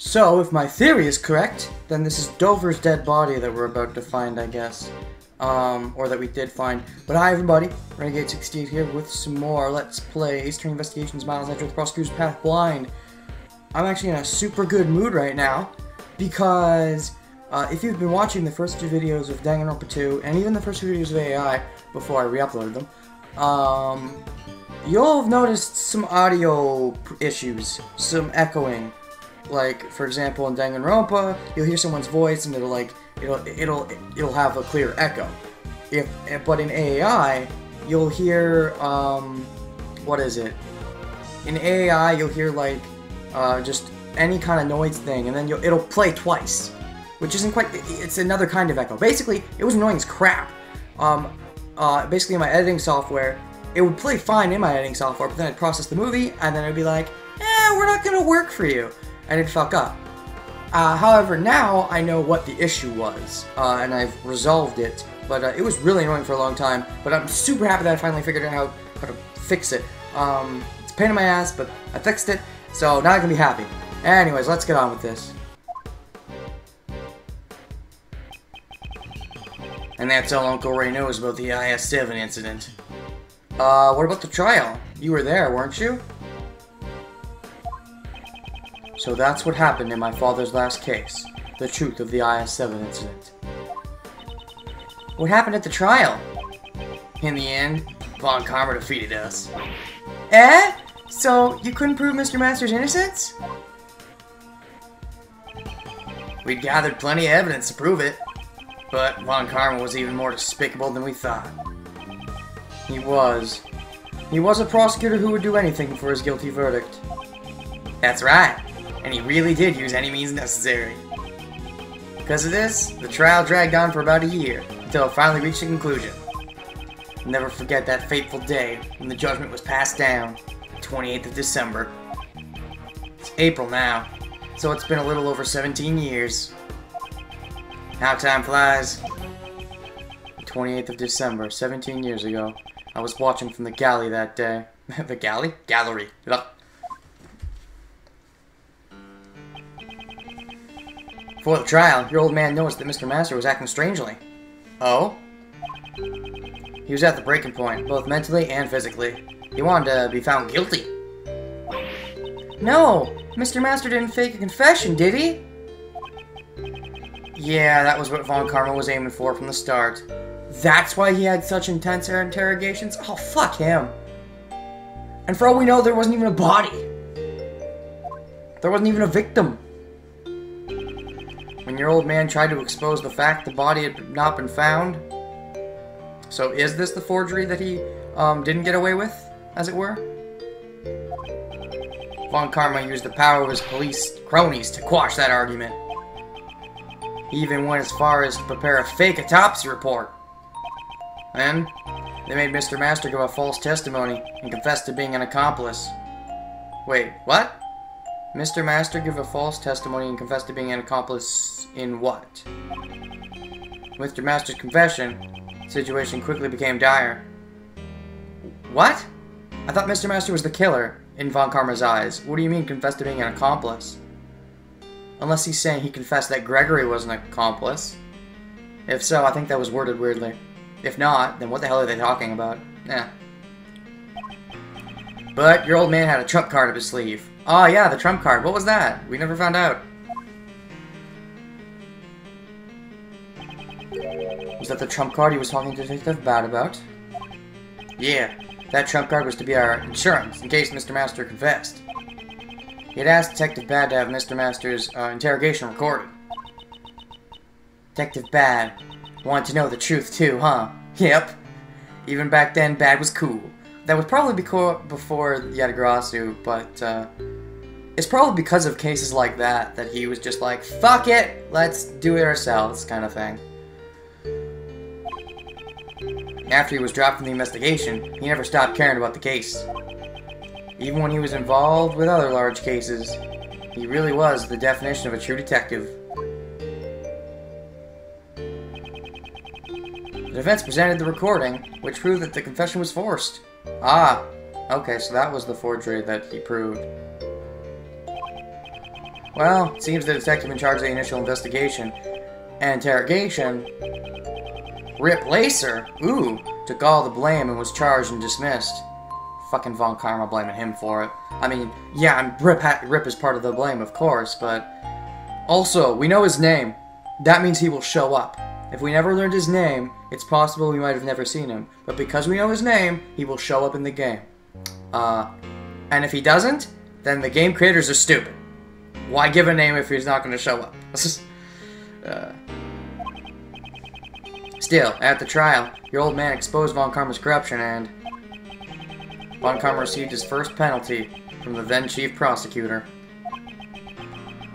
So, if my theory is correct, then this is Dover's dead body that we're about to find, I guess. Or that we did find. But hi everybody, Renegade68 here with some more Let's Play Ace Attorney Investigations Miles Edgeworth Prosecutor's Path Blind. I'm actually in a super good mood right now, because if you've been watching the first two videos of Danganronpa 2, and even the first two videos of AAI, before I re-uploaded them, you'll have noticed some audio issues, some echoing. Like, for example, in Danganronpa, you'll hear someone's voice and it'll have a clear echo. But in AAI, you'll hear, what is it? In AAI, you'll hear, like, just any kind of noise thing, and then it'll play twice. Which isn't quite, it's another kind of echo. Basically, it was annoying as crap. Basically, in my editing software, it would play fine in my editing software, but then I'd process the movie, and then it'd be like, we're not gonna work for you. And it'd fuck up. However, now I know what the issue was, and I've resolved it. But it was really annoying for a long time. But I'm super happy that I finally figured out how to fix it. It's a pain in my ass, but I fixed it, so now I can be happy. Anyways, let's get on with this. And that's all Uncle Ray knows about the IS-7 incident. What about the trial? You were there, weren't you? So that's what happened in my father's last case. The truth of the IS-7 incident. What happened at the trial? In the end, Von Karma defeated us. So you couldn't prove Mr. Master's innocence? We'd gathered plenty of evidence to prove it. But Von Karma was even more despicable than we thought. He was. He was a prosecutor who would do anything for his guilty verdict. That's right. And he really did use any means necessary. Because of this, the trial dragged on for about a year, until it finally reached a conclusion. I'll never forget that fateful day when the judgment was passed down, the 28th of December. It's April now, so it's been a little over 17 years. How time flies. The 28th of December, 17 years ago. I was watching from the galley that day. The galley? Gallery. Before the trial, your old man noticed that Mr. Master was acting strangely. Oh? He was at the breaking point, both mentally and physically. He wanted to be found guilty. No! Mr. Master didn't fake a confession, did he? Yeah, that was what Von Karma was aiming for from the start. That's why he had such intense interrogations? Oh, fuck him. And for all we know, there wasn't even a body. There wasn't even a victim. When your old man tried to expose the fact the body had not been found. So is this the forgery that he didn't get away with, as it were? Von Karma used the power of his police cronies to quash that argument. He even went as far as to prepare a fake autopsy report. Then, they made Mr. Master give a false testimony and confess to being an accomplice. Wait, what? Mr. Master give a false testimony and confess to being an accomplice in what? With Mr. Master's confession, the situation quickly became dire. What? I thought Mr. Master was the killer, in Von Karma's eyes. What do you mean confess to being an accomplice? Unless he's saying he confessed that Gregory was an accomplice. If so, I think that was worded weirdly. If not, then what the hell are they talking about? But your old man had a trump card up his sleeve. Oh yeah, the trump card. What was that? We never found out. Was that the trump card he was talking to Detective Bad about? Yeah, that trump card was to be our insurance in case Mr. Master confessed. He had asked Detective Bad to have Mr. Master's interrogation recorded. Detective Bad wanted to know the truth too, huh? Yep. Even back then, Bad was cool. That was probably before Yatagarasu, but it's probably because of cases like that that he was just like, fuck it, let's do it ourselves, kind of thing. After he was dropped from the investigation, he never stopped caring about the case. Even when he was involved with other large cases, he really was the definition of a true detective. The defense presented the recording, which proved that the confession was forced. Ah, okay, so that was the forgery that he proved. Well, it seems the detective in charge of the initial investigation and interrogation, Rip Lacer, took all the blame and was charged and dismissed. Fucking Von Karma blaming him for it. I mean, yeah, and Rip is part of the blame, of course, but... Also, we know his name. That means he will show up. If we never learned his name, it's possible we might have never seen him. But because we know his name, he will show up in the game. And if he doesn't, then the game creators are stupid. Why give a name if he's not going to show up? Still, at the trial, your old man exposed Von Karma's corruption and... Von Karma received his first penalty from the then Chief Prosecutor.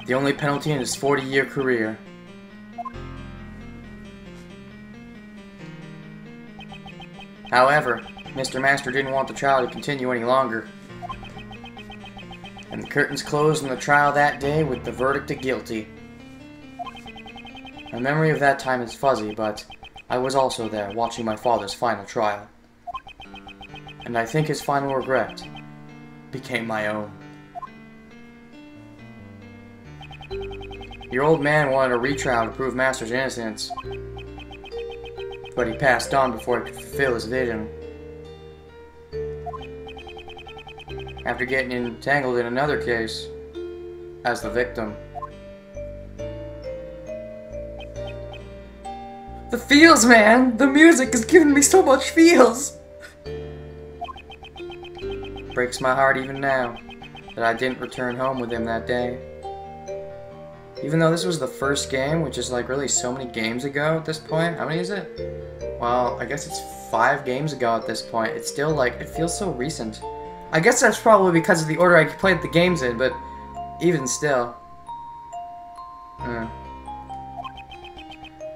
The only penalty in his 40-year career. However, Mr. Master didn't want the trial to continue any longer. And the curtains closed on the trial that day with the verdict of guilty. My memory of that time is fuzzy, but I was also there, watching my father's final trial. And I think his final regret became my own. Your old man wanted a retrial to prove Master's innocence, but he passed on before he could fulfill his vision. After getting entangled in another case, as the victim. The feels, man! The music is giving me so much feels! Breaks my heart even now that I didn't return home with him that day. Even though this was the first game, which is like really so many games ago at this point. How many is it? Well, I guess it's 5 games ago at this point. It's still like, it feels so recent. I guess that's probably because of the order I played the games in, but even still.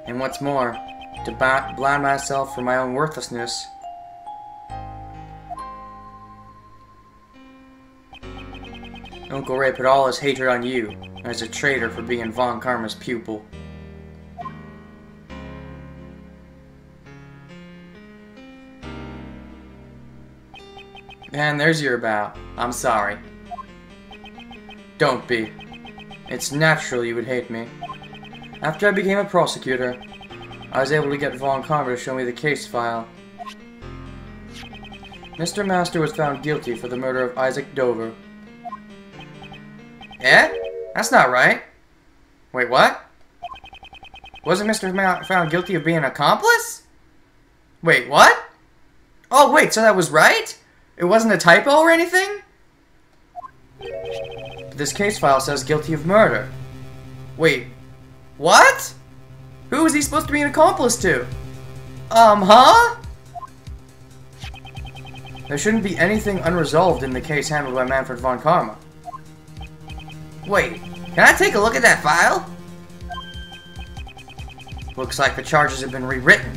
And what's more, to blind myself from my own worthlessness. Uncle Ray put all his hatred on you, as a traitor for being Von Karma's pupil. And there's your bow. I'm sorry. Don't be. It's natural you would hate me. After I became a prosecutor, I was able to get Von Karma to show me the case file. Mr. Master was found guilty for the murder of Isaac Dover. Eh? That's not right. Wait, what? Wasn't Mr. found guilty of being an accomplice? Wait, what? Oh, wait, so that was right? It wasn't a typo or anything? This case file says guilty of murder. Wait, what? Who is he supposed to be an accomplice to? Huh? There shouldn't be anything unresolved in the case handled by Manfred Von Karma. Wait, can I take a look at that file? Looks like the charges have been rewritten.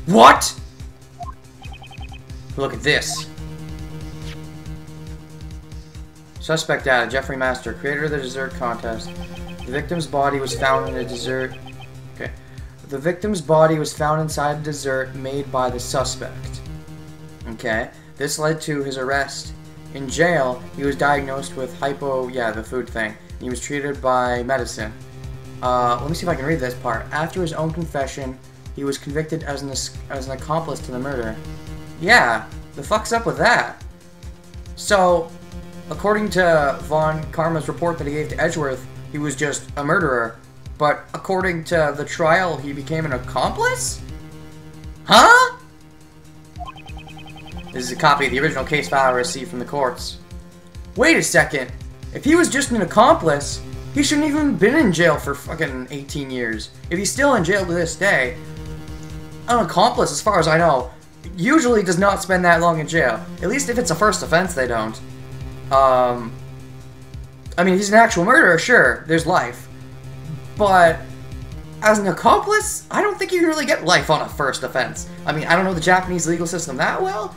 What? Look at this. Suspect data, Jeffrey Master, creator of the dessert contest. The victim's body was found in a dessert... Okay. The victim's body was found inside a dessert made by the suspect. Okay. This led to his arrest. In jail, he was diagnosed with the food thing. He was treated by medicine. Let me see if I can read this part. After his own confession, he was convicted as an accomplice to the murder. Yeah, the fuck's up with that? So, according to Von Karma's report that he gave to Edgeworth, he was just a murderer. But according to the trial, he became an accomplice? Huh? This is a copy of the original case file I received from the courts. Wait a second. If he was just an accomplice, he shouldn't even been in jail for fucking 18 years. If he's still in jail to this day, an accomplice, as far as I know, usually does not spend that long in jail. At least if it's a first offense, they don't. I mean, if he's an actual murderer, sure, there's life. But as an accomplice, I don't think you can really get life on a first offense. I mean, I don't know the Japanese legal system that well,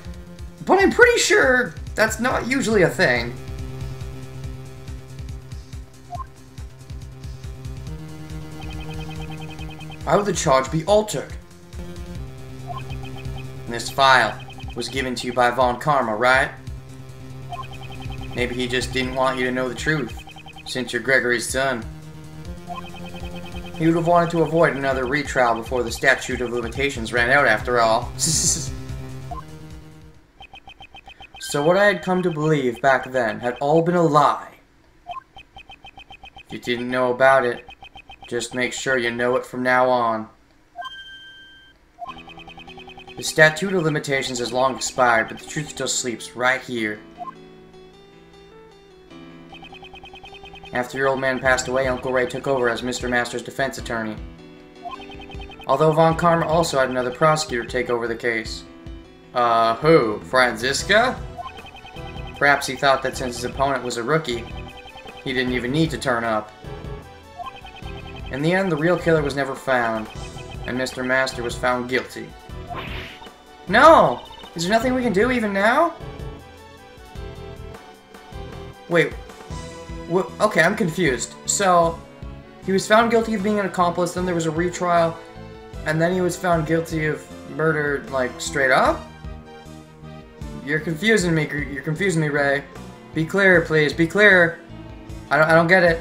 but I'm pretty sure that's not usually a thing. Why would the charge be altered? This file was given to you by Von Karma, right? Maybe he just didn't want you to know the truth, Since you're Gregory's son. He would have wanted to avoid another retrial before the statute of limitations ran out after all. So what I had come to believe back then had all been a lie. If you didn't know about it, just make sure you know it from now on. The statute of limitations has long expired, but the truth still sleeps right here. After your old man passed away, Uncle Ray took over as Mr. Master's defense attorney. Although Von Karma also had another prosecutor take over the case. Who? Franziska? Perhaps he thought that since his opponent was a rookie, he didn't even need to turn up. In the end, the real killer was never found, and Mr. Master was found guilty. No! Is there nothing we can do even now? Wait. Okay, I'm confused. So, he was found guilty of being an accomplice, then there was a retrial, and then he was found guilty of murder, like, straight up? You're confusing me. You're confusing me, Ray. Be clear, please. Be clear. I don't get it.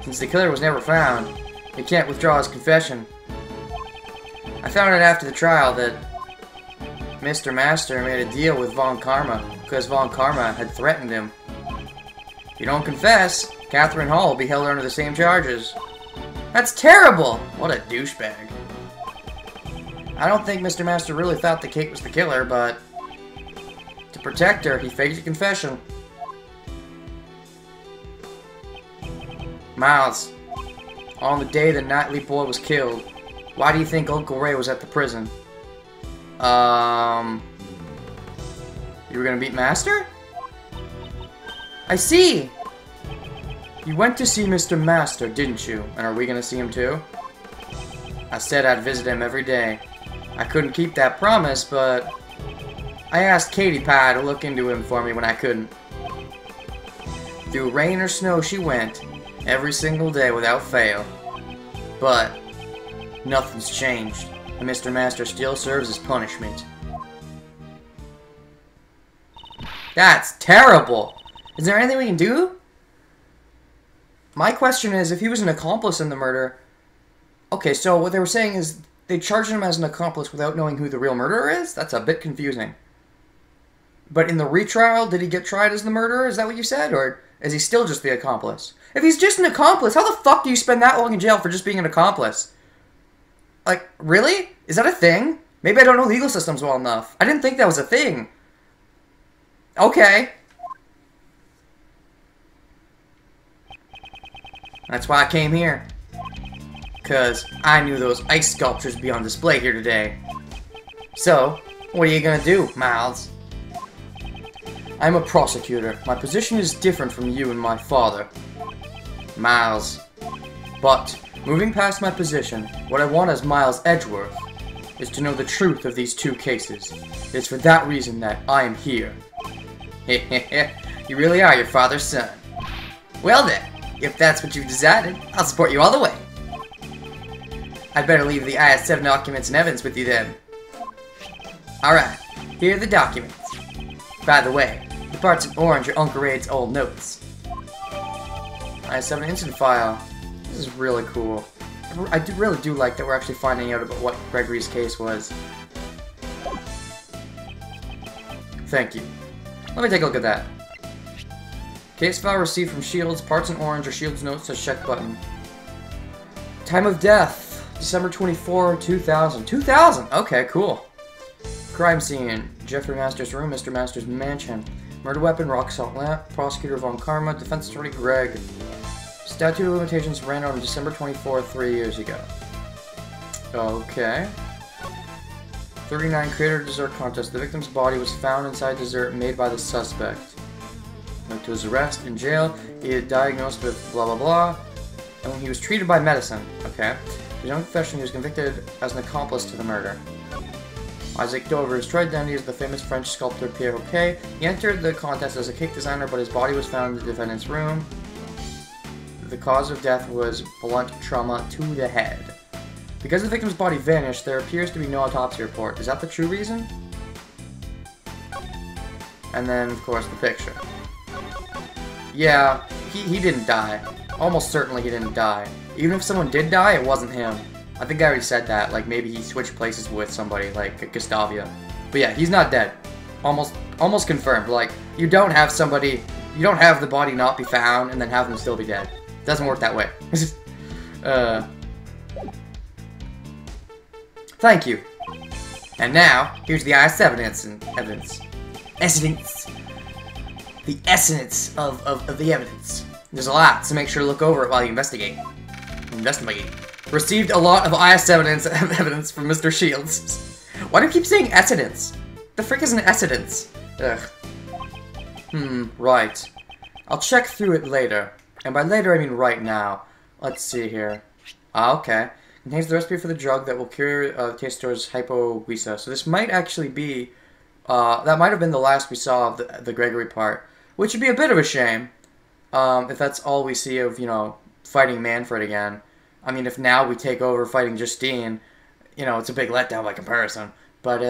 Since the killer was never found, he can't withdraw his confession. I found out after the trial that Mr. Master made a deal with Von Karma because Von Karma had threatened him. If you don't confess, Catherine Hall will be held under the same charges. That's terrible! What a douchebag. I don't think Mr. Master really thought that Kate was the killer, but to protect her, he faked a confession. Miles, on the day the Knightley boy was killed, why do you think Uncle Ray was at the prison? You were gonna beat Master? I see! You went to see Mr. Master, didn't you? And are we gonna see him too? I said I'd visit him every day. I couldn't keep that promise, but I asked Katie Pie to look into him for me when I couldn't. Through rain or snow she went, every single day without fail. But nothing's changed, and Mr. Master still serves his punishment. That's terrible! Is there anything we can do? My question is, if he was an accomplice in the murder... Okay, so what they were saying is they charged him as an accomplice without knowing who the real murderer is? That's a bit confusing. But in the retrial, did he get tried as the murderer? Is that what you said? Or is he still just the accomplice? If he's just an accomplice, how the fuck do you spend that long in jail for just being an accomplice? Like, really? Is that a thing? Maybe I don't know legal systems well enough. I didn't think that was a thing. Okay. That's why I came here. Because I knew those ice sculptures would be on display here today. So, what are you gonna do, Miles? I'm a prosecutor. My position is different from you and my father, Miles. But, moving past my position, what I want as Miles Edgeworth is to know the truth of these two cases. It's for that reason that I am here. You really are your father's son. Well then, if that's what you've decided, I'll support you all the way. I'd better leave the IS-7 documents and evidence with you then. Alright, here are the documents. By the way, the parts in orange are Uncle Ray's old notes. IS-7 incident file. This is really cool. I really do like that we're actually finding out about what Gregory's case was. Thank you. Let me take a look at that. Case file received from Shields, parts in orange, or Shields notes to check button. Time of death, December 24, 2000. 2000! Okay, cool. Crime scene, Jeffrey Master's room, Mr. Master's mansion. Murder weapon, rock salt lamp, Prosecutor Von Karma, Defense Attorney Greg. Statute of limitations ran out on December 24, 3 years ago. Okay. 39 Creator Dessert Contest. The victim's body was found inside dessert made by the suspect. Went to his arrest in jail. He had diagnosed with blah blah blah. And he was treated by medicine. Okay. His own confession, he was convicted as an accomplice to the murder. Isaac Dover is tried identity as the famous French sculptor Pierre Hoquet. He entered the contest as a cake designer, but his body was found in the defendant's room. The cause of death was blunt trauma to the head. Because the victim's body vanished, there appears to be no autopsy report. Is that the true reason? And then, of course, the picture. Yeah, he didn't die. Almost certainly he didn't die. Even if someone did die, it wasn't him. I think I already said that. Like, maybe he switched places with somebody, like Gustavia. But yeah, he's not dead. Almost confirmed. Like, you don't have somebody... You don't have the body not be found and then have them still be dead. It doesn't work that way. Thank you. And now, here's the IS-7 evidence. The essence of the evidence. There's a lot, so make sure to look over it while you investigate. Received a lot of IS-7 evidence from Mr. Shields. Why do you keep saying essence? The frick is an essence? Ugh. Right. I'll check through it later. And by later, I mean right now. Let's see here. Okay. Contains the recipe for the drug that will cure the taste towards hypoglycemia. So this might actually be... that might have been the last we saw of the Gregory part. Which would be a bit of a shame. If that's all we see of, you know, fighting Manfred again. I mean, if now we take over fighting Justine, you know, it's a big letdown by comparison. But,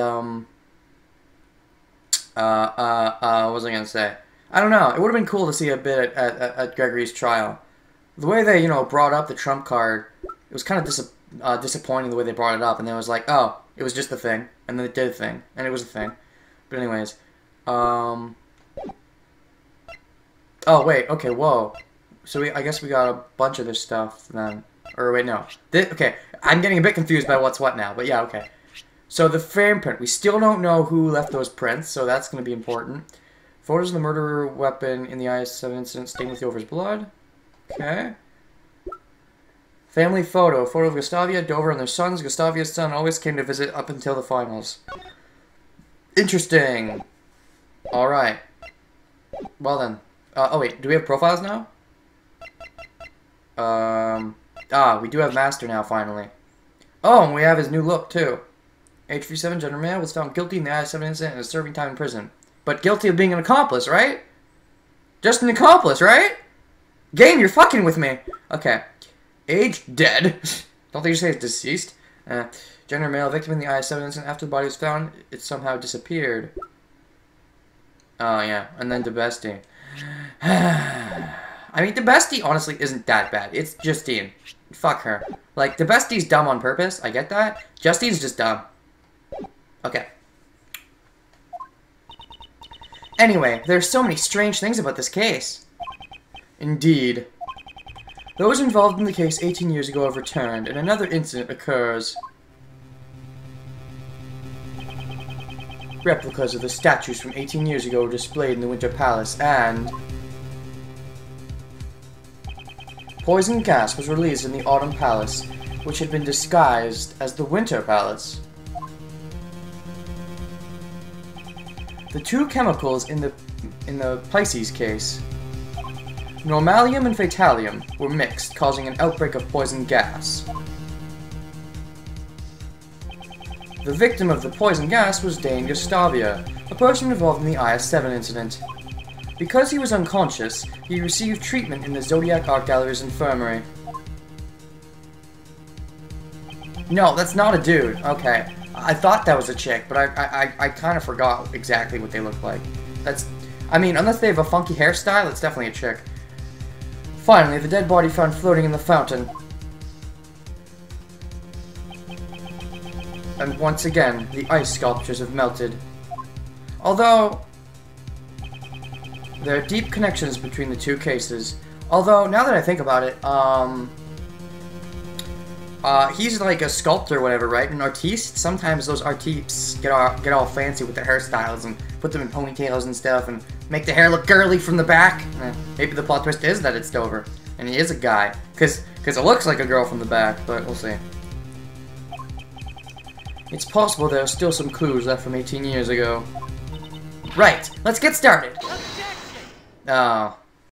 what was I gonna say? I don't know. It would have been cool to see a bit at Gregory's trial. The way they, you know, brought up the trump card, it was kind of disappointing the way they brought it up. And then it was like, oh, it was just a thing. And then it did a thing. And it was a thing. But anyways, oh, wait, okay, whoa. So I guess we got a bunch of this stuff then. Or wait, no. Okay, I'm getting a bit confused by what's what now. But yeah, okay. So the fingerprint. We still don't know who left those prints, so that's going to be important. Photos of the murder weapon in the IS-7 incident stained with Dover's blood. Okay. Family photo. Photo of Gustavia, Dover, and their sons. Gustavia's son always came to visit up until the finals. Interesting. Alright. Well then. Oh wait, do we have profiles now? We do have Master now, finally. Oh, and we have his new look, too. Age 37, gender male, was found guilty in the IS-7 incident and is serving time in prison. But guilty of being an accomplice, right? Just an accomplice, right? Game, you're fucking with me. Okay. Age, dead. Don't they just say it's deceased? Gender male, victim in the IS-7 incident. After the body was found, it somehow disappeared. Oh, yeah. And then DeBestie. I mean, DeBestie honestly isn't that bad. It's Justine. Fuck her. Like, DeBestie's dumb on purpose. I get that. Justine's just dumb. Okay. Anyway, there's so many strange things about this case. Indeed. Those involved in the case 18 years ago have returned, and another incident occurs. Replicas of the statues from 18 years ago were displayed in the Winter Palace, and... poison gas was released in the Autumn Palace, which had been disguised as the Winter Palace. The two chemicals in the Pisces case, normalium and fatalium, were mixed, causing an outbreak of poison gas. The victim of the poison gas was Dane Gustavia, a person involved in the IS-7 incident. Because he was unconscious, he received treatment in the Zodiac Art Gallery's infirmary. No, that's not a dude. Okay. I thought that was a chick, but I kind of forgot exactly what they look like. That's... I mean, unless they have a funky hairstyle, it's definitely a chick. Finally, the dead body found floating in the fountain. And once again, the ice sculptures have melted. Although... there are deep connections between the two cases. Although, now that I think about it, he's like a sculptor or whatever, right? An artiste? Sometimes those artistes get all fancy with their hairstyles and put them in ponytails and stuff and make the hair look girly from the back. Maybe the plot twist is that it's Dover. And he is a guy. Because it looks like a girl from the back, but we'll see. It's possible there are still some clues left from 18 years ago. Right, let's get started! Oh.